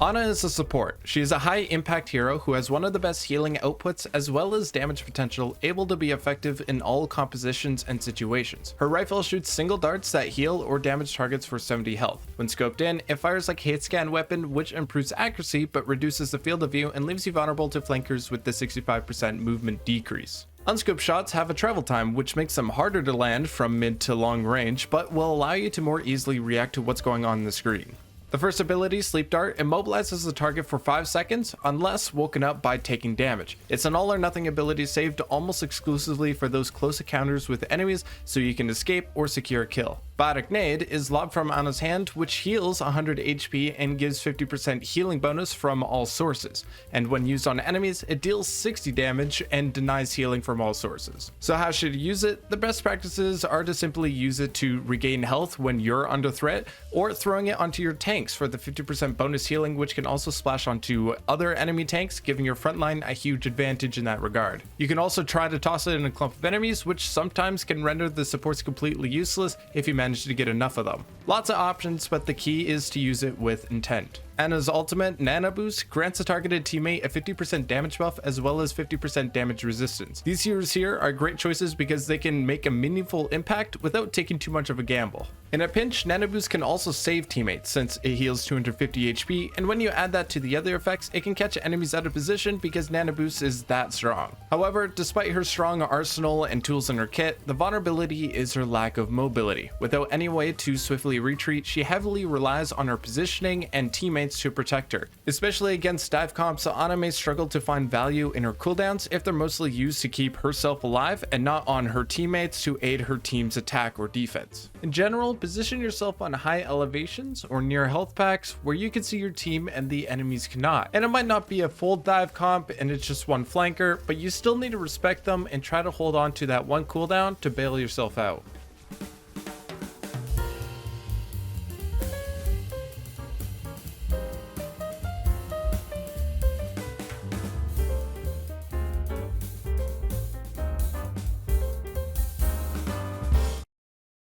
Ana is a support. She is a high impact hero who has one of the best healing outputs as well as damage potential, able to be effective in all compositions and situations. Her rifle shoots single darts that heal or damage targets for 70 health. When scoped in, it fires like a hit scan weapon, which improves accuracy but reduces the field of view and leaves you vulnerable to flankers with the 65% movement decrease. Unscoped shots have a travel time, which makes them harder to land from mid to long range, but will allow you to more easily react to what's going on the screen. The first ability, Sleep Dart, immobilizes the target for 5 seconds unless woken up by taking damage. It's an all or nothing ability saved almost exclusively for those close encounters with enemies so you can escape or secure a kill. Biotic Nade is lobbed from Ana's hand, which heals 100 HP and gives 50% healing bonus from all sources. And when used on enemies, it deals 60 damage and denies healing from all sources. So how should you use it? The best practices are to simply use it to regain health when you're under threat, or throwing it onto your tanks for the 50% bonus healing, which can also splash onto other enemy tanks, giving your frontline a huge advantage in that regard. You can also try to toss it in a clump of enemies, which sometimes can render the supports completely useless if you manage to get enough of them. Lots of options, but the key is to use it with intent. Ana's ultimate, Nano Boost, grants a targeted teammate a 50% damage buff as well as 50% damage resistance. These heroes here are great choices because they can make a meaningful impact without taking too much of a gamble. In a pinch, Nano Boost can also save teammates since it heals 250 HP, and when you add that to the other effects, it can catch enemies out of position because Nano Boost is that strong. However, despite her strong arsenal and tools in her kit, the vulnerability is her lack of mobility. Without any way to swiftly retreat, she heavily relies on her positioning and teammates to protect her. Especially against dive comps, Ana may struggle to find value in her cooldowns if they're mostly used to keep herself alive and not on her teammates to aid her team's attack or defense. In general, position yourself on high elevations or near health packs where you can see your team and the enemies cannot. And it might not be a full dive comp and it's just one flanker, but you still need to respect them and try to hold on to that one cooldown to bail yourself out.